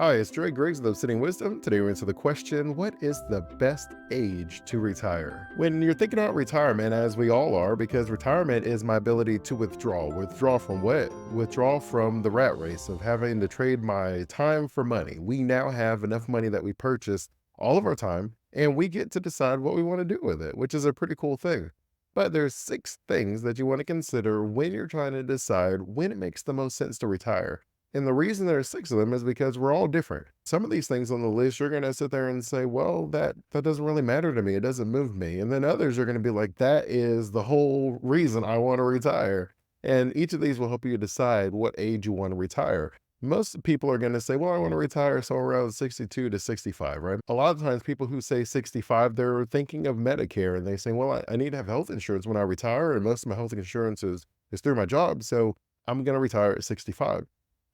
Hi, it's Dre Griggs of Obsidian Wisdom. Today we're into the question, what is the best age to retire? When you're thinking about retirement, as we all are, because retirement is my ability to withdraw. Withdraw from what? Withdraw from the rat race of having to trade my time for money. We now have enough money that we purchase all of our time, and we get to decide what we want to do with it, which is a pretty cool thing. But there's 6 things that you want to consider when you're trying to decide when it makes the most sense to retire. And the reason there's 6 of them is because we're all different. Some of these things on the list, you're going to sit there and say, well, that doesn't really matter to me. It doesn't move me. And then others are going to be like, that is the whole reason I want to retire. And each of these will help you decide what age you want to retire. Most people are going to say, well, I want to retire so around 62 to 65, right? A lot of times people who say 65, they're thinking of Medicare and they say, well, I need to have health insurance when I retire. And most of my health insurance is through my job. So I'm going to retire at 65.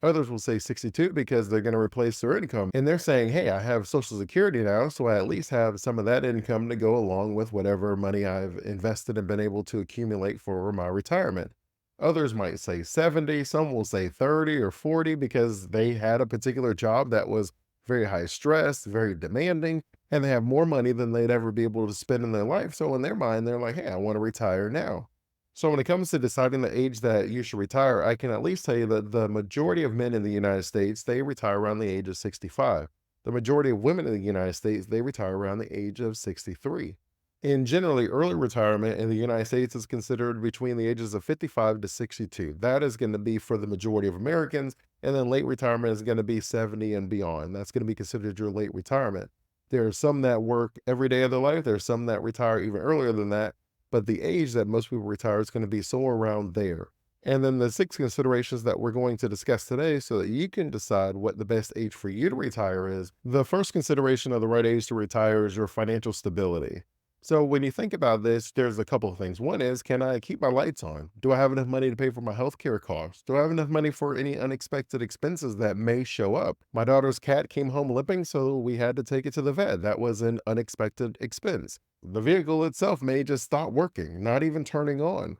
Others will say 62 because they're going to replace their income. And they're saying, hey, I have Social Security now, so I at least have some of that income to go along with whatever money I've invested and been able to accumulate for my retirement. Others might say 70, some will say 30 or 40 because they had a particular job that was very high stress, very demanding, and they have more money than they'd ever be able to spend in their life. So in their mind, they're like, hey, I want to retire now. So when it comes to deciding the age that you should retire, I can at least tell you that the majority of men in the United States, they retire around the age of 65. The majority of women in the United States, they retire around the age of 63. And generally, early retirement in the United States is considered between the ages of 55 to 62. That is going to be for the majority of Americans. And then late retirement is going to be 70 and beyond. That's going to be considered your late retirement. There are some that work every day of their life. There are some that retire even earlier than that, but the age that most people retire is going to be somewhere around there. And then the 6 considerations that we're going to discuss today so that you can decide what the best age for you to retire is. The first consideration of the right age to retire is your financial stability. So when you think about this, there's a couple of things. One is, can I keep my lights on? Do I have enough money to pay for my healthcare costs? Do I have enough money for any unexpected expenses that may show up? My daughter's cat came home limping, so we had to take it to the vet. That was an unexpected expense. The vehicle itself may just stop working, not even turning on.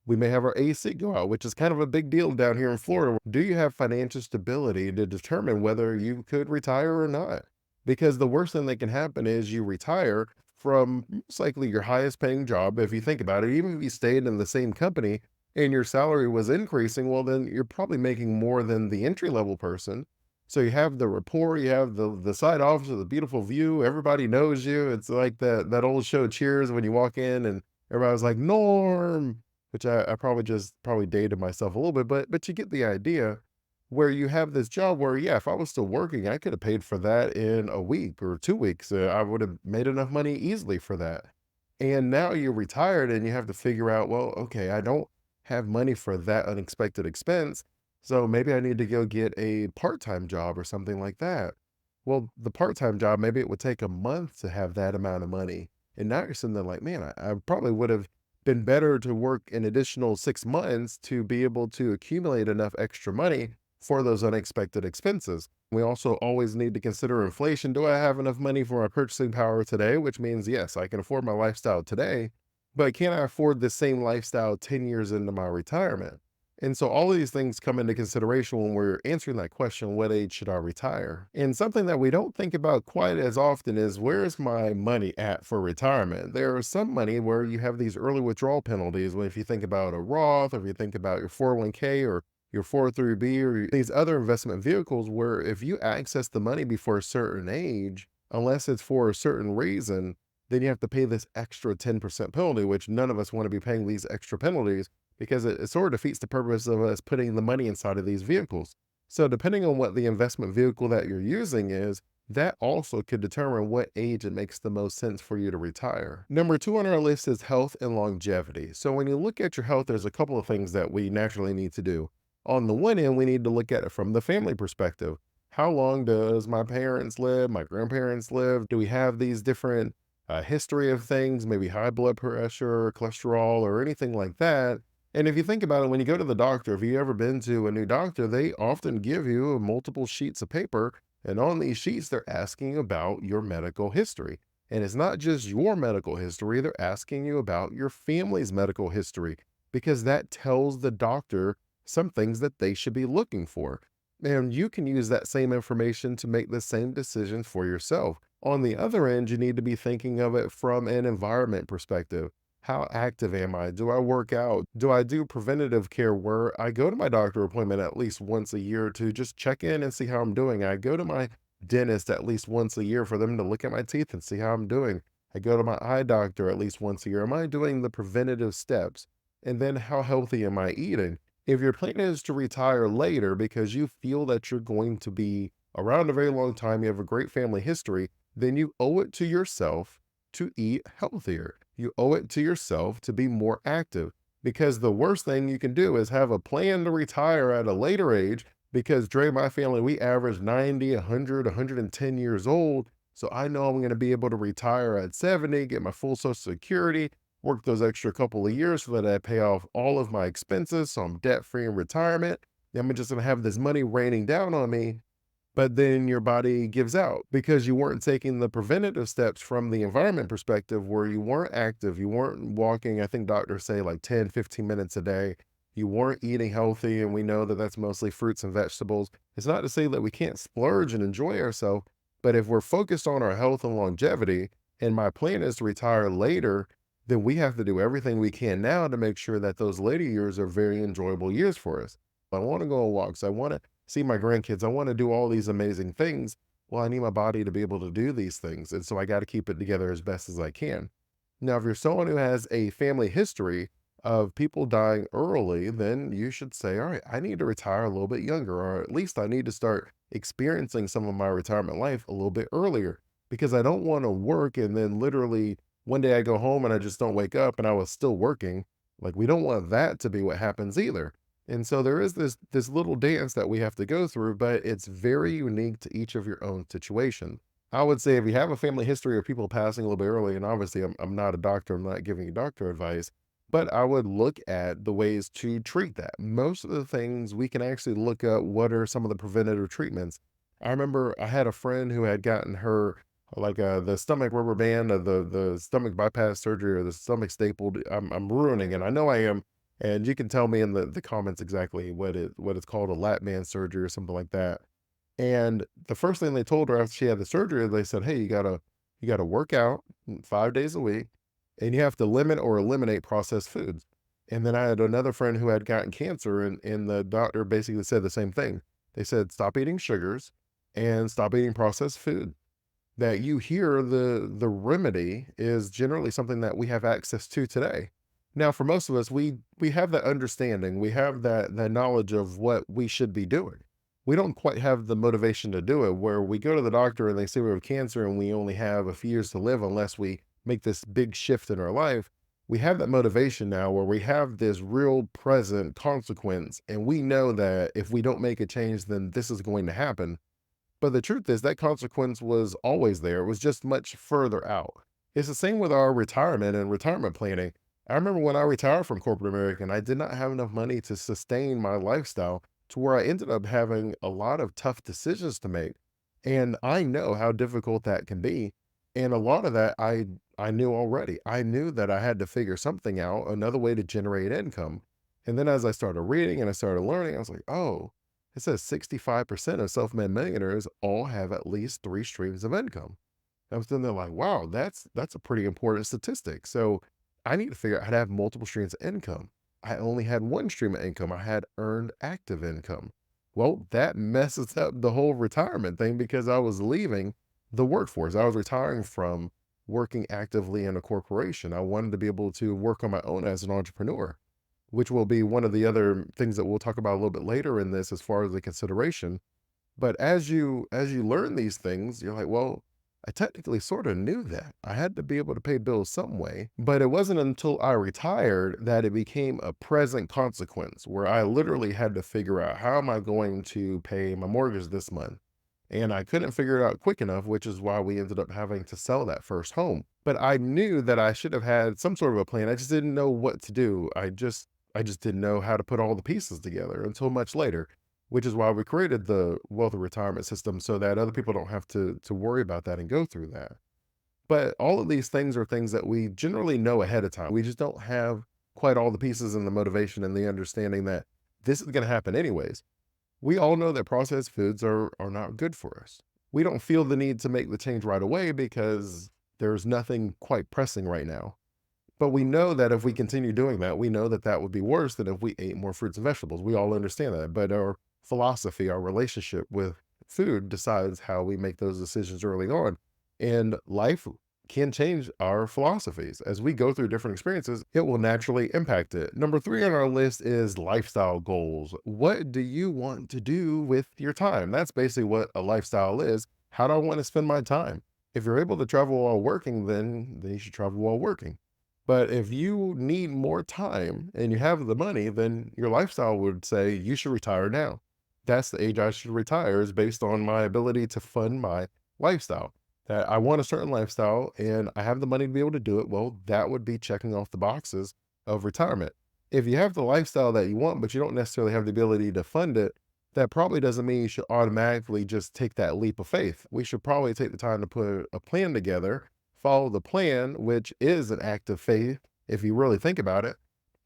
We may have our AC go out, which is kind of a big deal down here in Florida. Do you have financial stability to determine whether you could retire or not? Because the worst thing that can happen is you retire from most likely your highest paying job. If you think about it, even if you stayed in the same company and your salary was increasing, well, then you're probably making more than the entry level person. So you have the rapport, you have the side office with a beautiful view. Everybody knows you. It's like that old show Cheers when you walk in and everybody's like Norm, which I probably dated myself a little bit, but you get the idea where you have this job where, yeah, if I was still working, I could have paid for that in a week or 2 weeks. I would have made enough money easily for that. And now you're retired and you have to figure out, well, okay, I don't have money for that unexpected expense. So maybe I need to go get a part-time job or something like that. Well, the part-time job, maybe it would take a month to have that amount of money. And now you're sitting there like, man, I probably would have been better to work an additional 6 months to be able to accumulate enough extra money for those unexpected expenses. We also always need to consider inflation. Do I have enough money for my purchasing power today? Which means, yes, I can afford my lifestyle today, but can I afford the same lifestyle 10 years into my retirement? And so all of these things come into consideration when we're answering that question, what age should I retire? And something that we don't think about quite as often is, where's my money at for retirement? There are some money where you have these early withdrawal penalties. When if you think about a Roth, or if you think about your 401k or your 403b or these other investment vehicles, where if you access the money before a certain age, unless it's for a certain reason, then you have to pay this extra 10% penalty, which none of us want to be paying these extra penalties because it sort of defeats the purpose of us putting the money inside of these vehicles. So depending on what the investment vehicle that you're using is, that also could determine what age it makes the most sense for you to retire. Number 2 on our list is health and longevity. So when you look at your health, there's a couple of things that we naturally need to do. On the one end, we need to look at it from the family perspective. How long does my parents live? My grandparents live? Do we have these different history of things, maybe high blood pressure, cholesterol, or anything like that? And if you think about it, when you go to the doctor, if you've ever been to a new doctor, they often give you multiple sheets of paper. And on these sheets, they're asking about your medical history. And it's not just your medical history, they're asking you about your family's medical history, because that tells the doctor some things that they should be looking for. And you can use that same information to make the same decision for yourself. On the other end, you need to be thinking of it from an environment perspective. How active am I? Do I work out? Do I do preventative care where I go to my doctor appointment at least once a year to just check in and see how I'm doing? I go to my dentist at least once a year for them to look at my teeth and see how I'm doing. I go to my eye doctor at least once a year. Am I doing the preventative steps? And then how healthy am I eating? If your plan is to retire later because you feel that you're going to be around a very long time, you have a great family history, then you owe it to yourself to eat healthier. You owe it to yourself to be more active, because the worst thing you can do is have a plan to retire at a later age. Because Dre, my family, we average 90, 100, 110 years old. So I know I'm going to be able to retire at 70, get my full Social Security, work those extra couple of years so that I pay off all of my expenses. So I'm debt free in retirement. Then I'm just going to have this money raining down on me. But then your body gives out because you weren't taking the preventative steps from the environment perspective, where you weren't active. You weren't walking. I think doctors say like 10, 15 minutes a day. You weren't eating healthy. And we know that that's mostly fruits and vegetables. It's not to say that we can't splurge and enjoy ourselves, but if we're focused on our health and longevity, and my plan is to retire later, then we have to do everything we can now to make sure that those later years are very enjoyable years for us. I want to go on walks. I want to see my grandkids. I want to do all these amazing things. Well, I need my body to be able to do these things. And so I got to keep it together as best as I can. Now, if you're someone who has a family history of people dying early, then you should say, all right, I need to retire a little bit younger, or at least I need to start experiencing some of my retirement life a little bit earlier, because I don't want to work and then literally one day I go home and I just don't wake up and I was still working. Like, we don't want that to be what happens either. And so there is this little dance that we have to go through, but it's very unique to each of your own situation. I would say if you have a family history of people passing a little bit early, and obviously I'm not a doctor, I'm not giving you doctor advice, but I would look at the ways to treat that. Most of the things we can actually look up what are some of the preventative treatments. I remember I had a friend who had gotten her like the stomach rubber band, the stomach bypass surgery, or the stomach stapled. I'm ruining it. I know I am, and you can tell me in the comments exactly what it's called, a lap band surgery or something like that. And the first thing they told her after she had the surgery, they said, "Hey, you gotta work out 5 days a week, and you have to limit or eliminate processed foods." And then I had another friend who had gotten cancer, and the doctor basically said the same thing. They said, "Stop eating sugars and stop eating processed food." That you hear the remedy is generally something that we have access to today. Now, for most of us, we have that understanding, we have that knowledge of what we should be doing. We don't quite have the motivation to do it, where we go to the doctor and they say we have cancer and we only have a few years to live unless we make this big shift in our life. We have that motivation now where we have this real present consequence, and we know that if we don't make a change, then this is going to happen. But the truth is that consequence was always there. It was just much further out. It's the same with our retirement and retirement planning. I remember when I retired from corporate America, and I did not have enough money to sustain my lifestyle, to where I ended up having a lot of tough decisions to make. And I know how difficult that can be. And a lot of that I knew already. I knew that I had to figure something out, another way to generate income. And then as I started reading and I started learning, I was like, oh, it says 65% of self-made millionaires all have at least three streams of income. I was sitting there like, wow, that's a pretty important statistic. So I need to figure out how to have multiple streams of income. I only had one stream of income. I had earned active income. Well, that messes up the whole retirement thing, because I was leaving the workforce. I was retiring from working actively in a corporation. I wanted to be able to work on my own as an entrepreneur, which will be one of the other things that we'll talk about a little bit later in this as far as the consideration. But as you learn these things, you're like, well, I technically sort of knew that. I had to be able to pay bills some way, but it wasn't until I retired that it became a present consequence, where I literally had to figure out, how am I going to pay my mortgage this month? And I couldn't figure it out quick enough, which is why we ended up having to sell that first home. But I knew that I should have had some sort of a plan. I just didn't know what to do. I just didn't know how to put all the pieces together until much later, which is why we created the wealth of retirement system, so that other people don't have to worry about that and go through that. But all of these things are things that we generally know ahead of time. We just don't have quite all the pieces and the motivation and the understanding that this is going to happen anyways. We all know that processed foods are not good for us. We don't feel the need to make the change right away because there's nothing quite pressing right now. But we know that if we continue doing that, we know that that would be worse than if we ate more fruits and vegetables. We all understand that. But our philosophy, our relationship with food decides how we make those decisions early on. And life can change our philosophies. As we go through different experiences, it will naturally impact it. Number three on our list is lifestyle goals. What do you want to do with your time? That's basically what a lifestyle is. How do I want to spend my time? If you're able to travel while working, then you should travel while working. But if you need more time and you have the money, then your lifestyle would say you should retire now. That's the age I should retire, is based on my ability to fund my lifestyle. That I want a certain lifestyle and I have the money to be able to do it. Well, that would be checking off the boxes of retirement. If you have the lifestyle that you want, but you don't necessarily have the ability to fund it, that probably doesn't mean you should automatically just take that leap of faith. We should probably take the time to put a plan together, follow the plan, which is an act of faith. If you really think about it,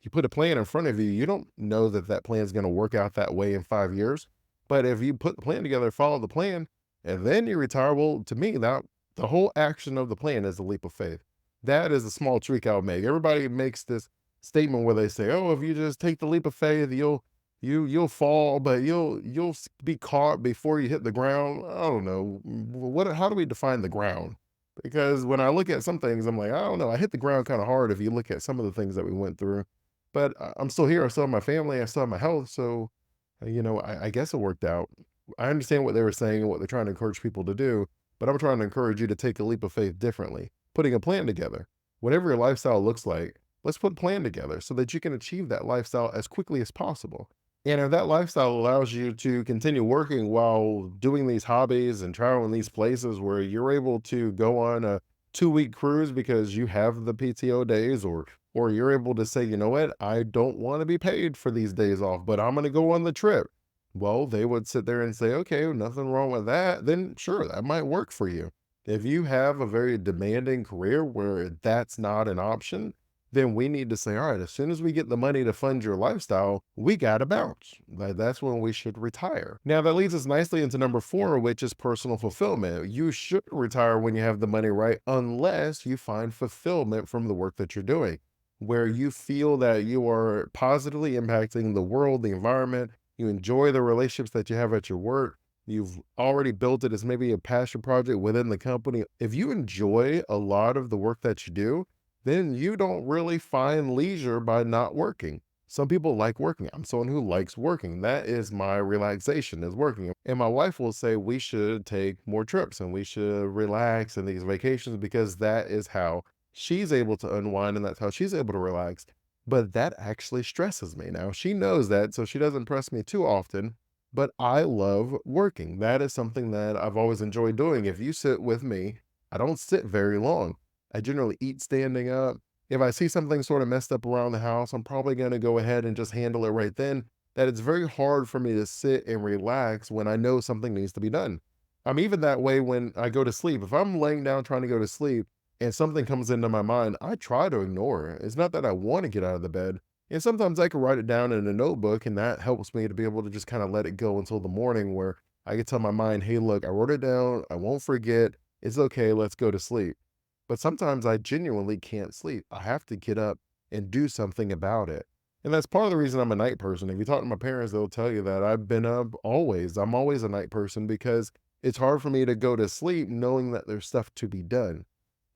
you put a plan in front of you, you don't know that that plan is going to work out that way in 5 years. But if you put the plan together, follow the plan, and then you retire, well, to me, that the whole action of the plan is a leap of faith. That is a small tweak I would make. Everybody makes this statement where they say, "Oh, if you just take the leap of faith, you'll fall, but you'll be caught before you hit the ground." I don't know. What how do we define the ground? Because when I look at some things, I'm like, I don't know. I hit the ground kind of hard if you look at some of the things that we went through. But I'm still here. I still have my family. I still have my health. So, I guess it worked out. I understand what they were saying and what they're trying to encourage people to do, but I'm trying to encourage you to take a leap of faith differently, putting a plan together. Whatever your lifestyle looks like, let's put a plan together so that you can achieve that lifestyle as quickly as possible. And if that lifestyle allows you to continue working while doing these hobbies and traveling these places where you're able to go on a 2 week cruise because you have the PTO days, or you're able to say, you know what, I don't want to be paid for these days off, but I'm going to go on the trip. Well, they would sit there and say, okay, nothing wrong with that. Then sure, that might work for you. If you have a very demanding career where that's not an option, then we need to say, all right, as soon as we get the money to fund your lifestyle, we got to bounce. Like, that's when we should retire. Now, that leads us nicely into number four, which is personal fulfillment. You should retire when you have the money, right? Unless you find fulfillment from the work that you're doing, where you feel that you are positively impacting the world, the environment, you enjoy the relationships that you have at your work. You've already built it as maybe a passion project within the company. If you enjoy a lot of the work that you do, then you don't really find leisure by not working. Some people like working. I'm someone who likes working. That is my relaxation, is working. And my wife will say we should take more trips and we should relax in these vacations because that is how she's able to unwind and that's how she's able to relax. But that actually stresses me. Now, she knows that, so she doesn't press me too often. But I love working. That is something that I've always enjoyed doing. If you sit with me, I don't sit very long. I generally eat standing up. If I see something sort of messed up around the house, I'm probably going to go ahead and just handle it right then. That it's very hard for me to sit and relax when I know something needs to be done. I'm even that way when I go to sleep. If I'm laying down trying to go to sleep and something comes into my mind, I try to ignore it. It's not that I want to get out of the bed. And sometimes I can write it down in a notebook, and that helps me to be able to just kind of let it go until the morning where I can tell my mind, hey, look, I wrote it down. I won't forget. It's okay. Let's go to sleep. But sometimes I genuinely can't sleep. I have to get up and do something about it. And that's part of the reason I'm a night person. If you talk to my parents, they'll tell you that I've been up always. I'm always a night person because it's hard for me to go to sleep knowing that there's stuff to be done.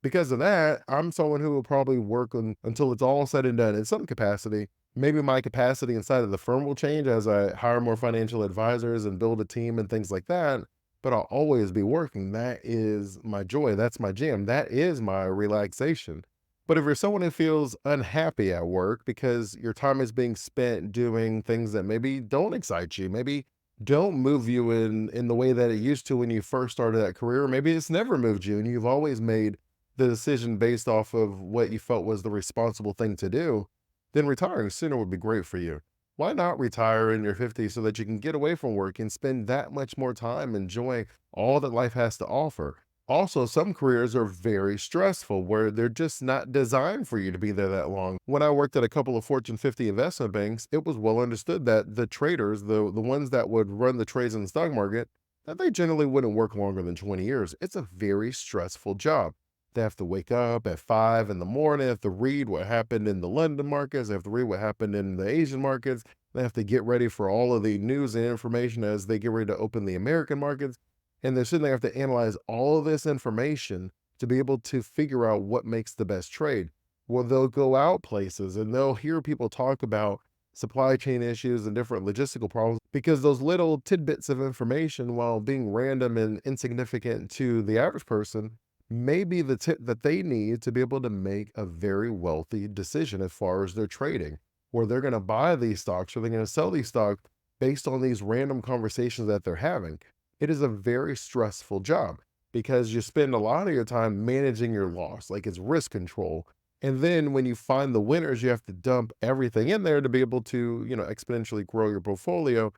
Because of that, I'm someone who will probably work until it's all said and done in some capacity. Maybe my capacity inside of the firm will change as I hire more financial advisors and build a team and things like that. But I'll always be working. That is my joy. That's my jam. That is my relaxation. But if you're someone who feels unhappy at work because your time is being spent doing things that maybe don't excite you, maybe don't move you in the way that it used to when you first started that career, maybe it's never moved you and you've always made the decision based off of what you felt was the responsible thing to do, then retiring sooner would be great for you. Why not retire in your 50s so that you can get away from work and spend that much more time enjoying all that life has to offer? Also, some careers are very stressful where they're just not designed for you to be there that long. When I worked at a couple of Fortune 50 investment banks, it was well understood that the traders, the ones that would run the trades in the stock market, that they generally wouldn't work longer than 20 years. It's a very stressful job. They have to wake up at 5 in the morning, they have to read what happened in the London markets, they have to read what happened in the Asian markets, they have to get ready for all of the news and information as they get ready to open the American markets. And they're sitting there have to analyze all of this information to be able to figure out what makes the best trade. Well, they'll go out places and they'll hear people talk about supply chain issues and different logistical problems because those little tidbits of information, while being random and insignificant to the average person, may be the tip that they need to be able to make a very wealthy decision as far as their trading, where they're going to buy these stocks or they're going to sell these stocks based on these random conversations that they're having. It is a very stressful job because you spend a lot of your time managing your loss, like it's risk control. And then when you find the winners, you have to dump everything in there to be able to, exponentially grow your portfolio.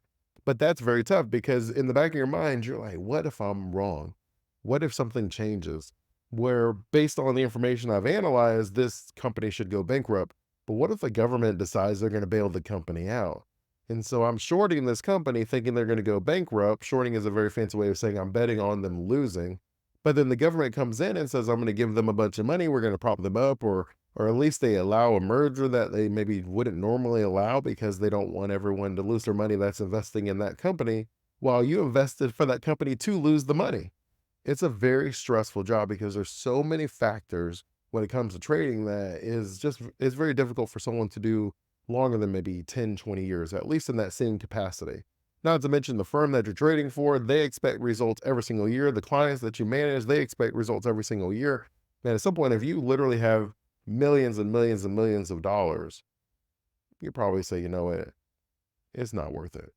But that's very tough because in the back of your mind, you're like, what if I'm wrong? What if something changes? Where based on the information I've analyzed, this company should go bankrupt. But what if the government decides they're going to bail the company out? And so I'm shorting this company thinking they're going to go bankrupt. Shorting is a very fancy way of saying I'm betting on them losing. But then the government comes in and says, I'm going to give them a bunch of money. We're going to prop them up, or at least they allow a merger that they maybe wouldn't normally allow because they don't want everyone to lose their money that's investing in that company while you invested for that company to lose the money. It's a very stressful job because there's so many factors when it comes to trading that it's very difficult for someone to do longer than maybe 10, 20 years, at least in that same capacity. Not to mention the firm that you're trading for, they expect results every single year. The clients that you manage, they expect results every single year. And at some point, if you literally have millions and millions and millions of dollars, you probably say, you know what, it's not worth it.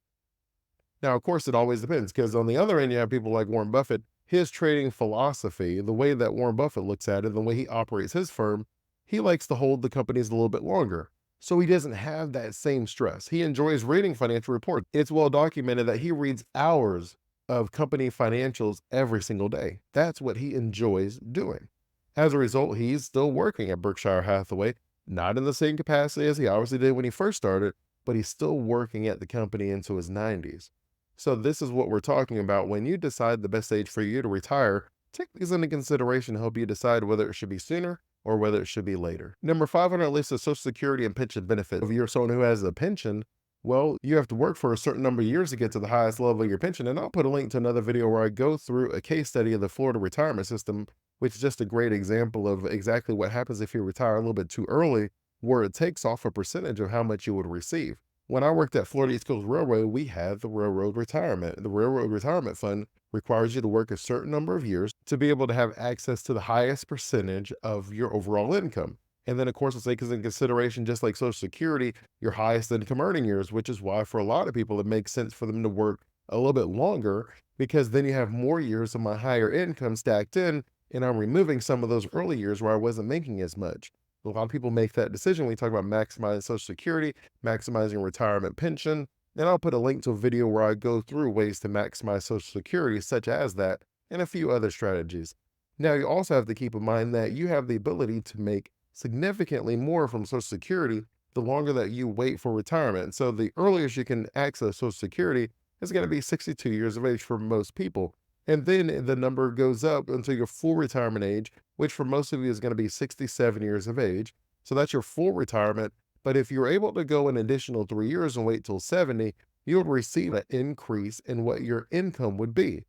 Now, of course, it always depends because on the other end, you have people like Warren Buffett. His trading philosophy, the way that Warren Buffett looks at it, the way he operates his firm, he likes to hold the companies a little bit longer. So he doesn't have that same stress. He enjoys reading financial reports. It's well documented that he reads hours of company financials every single day. That's what he enjoys doing. As a result, he's still working at Berkshire Hathaway, not in the same capacity as he obviously did when he first started, but he's still working at the company into his 90s. So this is what we're talking about. When you decide the best age for you to retire, take these into consideration to help you decide whether it should be sooner or whether it should be later. Number 5 on our list is Social Security and pension benefits. If you're someone who has a pension, well, you have to work for a certain number of years to get to the highest level of your pension. And I'll put a link to another video where I go through a case study of the Florida retirement system, which is just a great example of exactly what happens if you retire a little bit too early, where it takes off a percentage of how much you would receive. When I worked at Florida East Coast Railroad, we had the railroad retirement. The railroad retirement fund requires you to work a certain number of years to be able to have access to the highest percentage of your overall income. And then, of course, let's take into consideration, just like Social Security, your highest income earning years, which is why for a lot of people, it makes sense for them to work a little bit longer because then you have more years of my higher income stacked in, and I'm removing some of those early years where I wasn't making as much. A lot of people make that decision when we talk about maximizing Social Security, maximizing retirement pension. And I'll put a link to a video where I go through ways to maximize Social Security, such as that, and a few other strategies. Now, you also have to keep in mind that you have the ability to make significantly more from Social Security the longer that you wait for retirement. So the earliest you can access Social Security is going to be 62 years of age for most people. And then the number goes up until your full retirement age, which for most of you is going to be 67 years of age. So that's your full retirement. But if you're able to go an additional 3 years and wait till 70, you'll receive an increase in what your income would be.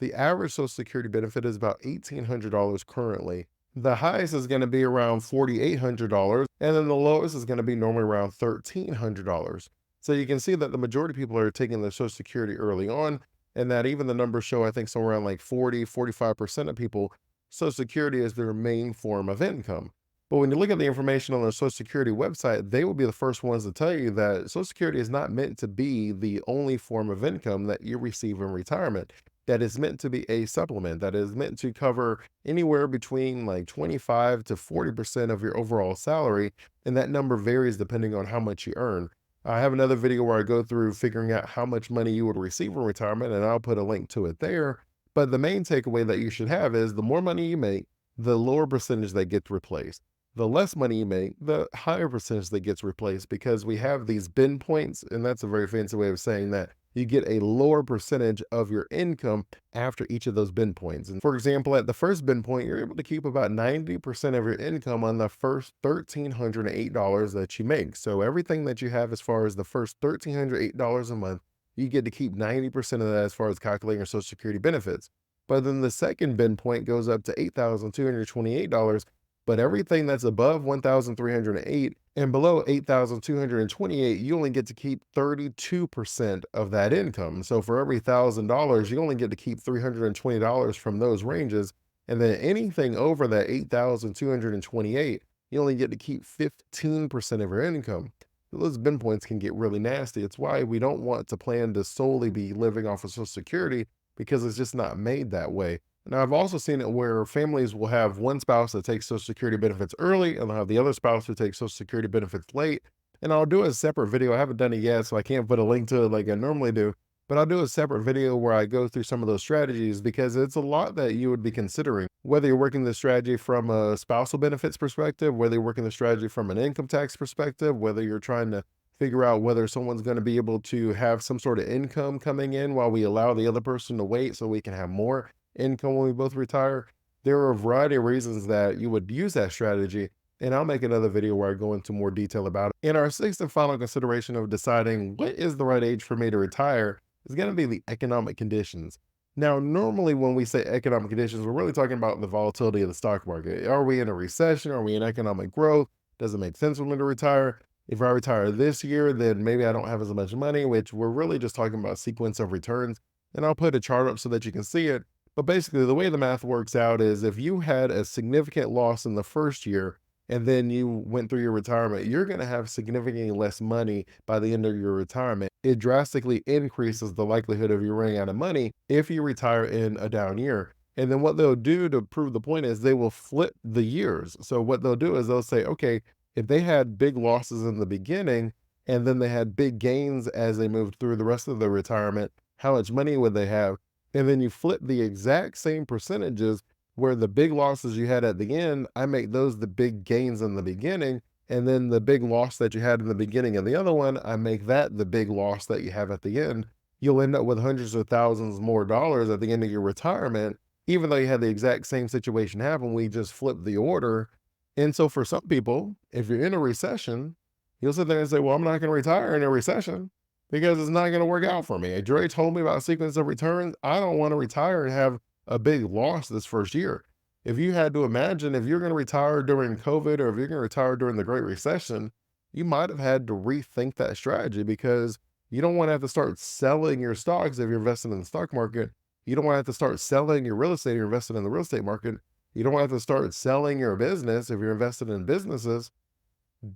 The average Social Security benefit is about $1,800 currently. The highest is going to be around $4,800, and then the lowest is going to be normally around $1,300. So you can see that the majority of people are taking their Social Security early on, and that even the numbers show, I think, somewhere around like 45% of people, Social Security is their main form of income. But when you look at the information on their Social Security website, they will be the first ones to tell you that Social Security is not meant to be the only form of income that you receive in retirement. That is meant to be a supplement, that is meant to cover anywhere between like 25 to 40% of your overall salary. And that number varies depending on how much you earn. I have another video where I go through figuring out how much money you would receive in retirement, and I'll put a link to it there. But the main takeaway that you should have is the more money you make, the lower percentage that gets replaced. The less money you make, the higher percentage that gets replaced, because we have these bin points. And that's a very fancy way of saying that you get a lower percentage of your income after each of those bin points. And for example, at the first bin point, you're able to keep about 90% of your income on the first $1,308 that you make. So everything that you have as far as the first $1,308 a month, you get to keep 90% of that as far as calculating your Social Security benefits. But then the second bin point goes up to $8,228. But everything that's above 1,308 and below 8,228, you only get to keep 32% of that income. So for every $1,000, you only get to keep $320 from those ranges. And then anything over that 8,228, you only get to keep 15% of your income. Those bin points can get really nasty. It's why we don't want to plan to solely be living off of Social Security, because it's just not made that way. Now, I've also seen it where families will have one spouse that takes Social Security benefits early, and they'll have the other spouse who takes Social Security benefits late. And I'll do a separate video. I haven't done it yet, so I can't put a link to it like I normally do. But I'll do a separate video where I go through some of those strategies, because it's a lot that you would be considering. Whether you're working the strategy from a spousal benefits perspective, whether you're working the strategy from an income tax perspective, whether you're trying to figure out whether someone's going to be able to have some sort of income coming in while we allow the other person to wait so we can have more income when we both retire. There are a variety of reasons that you would use that strategy, and I'll make another video where I go into more detail about it. And our sixth and final consideration of deciding what is the right age for me to retire is going to be the economic conditions. Now, normally when we say economic conditions, we're really talking about the volatility of the stock market. Are we in a recession? Are we in economic growth? Does it make sense for me to retire? If I retire this year, then maybe I don't have as much money, which we're really just talking about sequence of returns. And I'll put a chart up so that you can see it. But basically, the way the math works out is if you had a significant loss in the first year and then you went through your retirement, you're going to have significantly less money by the end of your retirement. It drastically increases the likelihood of you running out of money if you retire in a down year. And then what they'll do to prove the point is they will flip the years. So what they'll do is they'll say, okay, if they had big losses in the beginning and then they had big gains as they moved through the rest of their retirement, how much money would they have? And then you flip the exact same percentages, where the big losses you had at the end, I make those the big gains in the beginning. And then the big loss that you had in the beginning of the other one, I make that the big loss that you have at the end. You'll end up with hundreds of thousands more dollars at the end of your retirement, even though you had the exact same situation happen. We just flipped the order. And so for some people, if you're in a recession, you'll sit there and say, well, I'm not going to retire in a recession, because it's not going to work out for me. Dre told me about sequence of returns. I don't want to retire and have a big loss this first year. If you had to imagine, if you're going to retire during COVID or if you're going to retire during the Great Recession, you might have had to rethink that strategy, because you don't want to have to start selling your stocks if you're invested in the stock market. You don't want to have to start selling your real estate if you're invested in the real estate market. You don't want to have to start selling your business if you're invested in businesses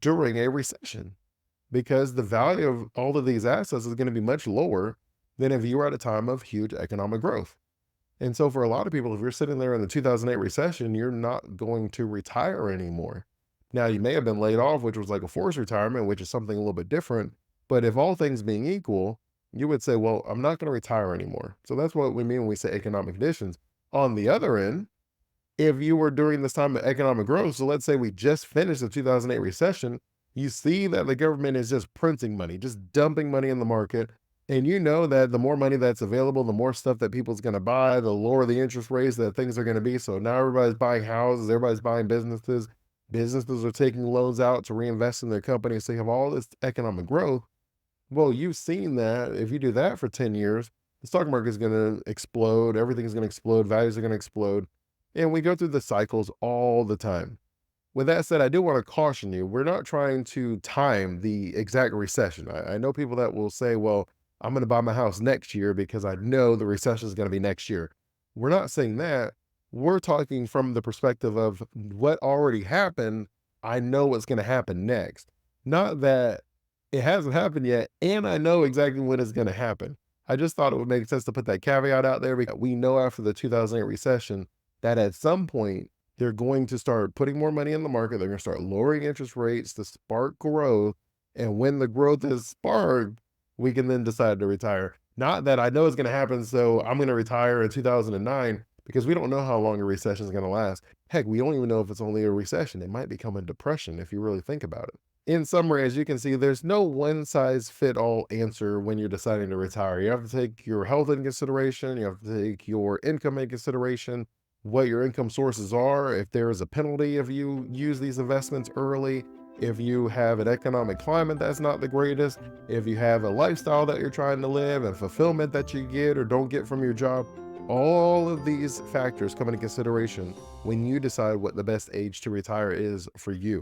during a recession, because the value of all of these assets is going to be much lower than if you were at a time of huge economic growth. And so for a lot of people, if you're sitting there in the 2008 recession, you're not going to retire anymore. Now, you may have been laid off, which was like a forced retirement, which is something a little bit different. But if all things being equal, you would say, well, I'm not going to retire anymore. So that's what we mean when we say economic conditions. On the other end, if you were during this time of economic growth, so let's say we just finished the 2008 recession, you see that the government is just printing money, just dumping money in the market. And you know that the more money that's available, the more stuff that people's going to buy, the lower the interest rates that things are going to be. So now everybody's buying houses, everybody's buying businesses. Businesses are taking loans out to reinvest in their companies. So you have all this economic growth. Well, you've seen that if you do that for 10 years, the stock market is going to explode. Everything's going to explode. Values are going to explode. And we go through the cycles all the time. With that said, I do want to caution you. We're not trying to time the exact recession. I know people that will say, well, I'm going to buy my house next year because I know the recession is going to be next year. We're not saying that. We're talking from the perspective of what already happened. I know what's going to happen next. Not that it hasn't happened yet, and I know exactly when it's going to happen. I just thought it would make sense to put that caveat out there, because we know after the 2008 recession that at some point they're going to start putting more money in the market. They're going to start lowering interest rates to spark growth. And when the growth is sparked, we can then decide to retire. Not that I know it's going to happen, so I'm going to retire in 2009, because we don't know how long a recession is going to last. Heck, we don't even know if it's only a recession. It might become a depression if you really think about it. In summary, as you can see, there's no one size fit all answer when you're deciding to retire. You have to take your health into consideration, you have to take your income into consideration, what your income sources are, if there is a penalty if you use these investments early, if you have an economic climate that's not the greatest, if you have a lifestyle that you're trying to live and fulfillment that you get or don't get from your job. All of these factors come into consideration when you decide what the best age to retire is for you.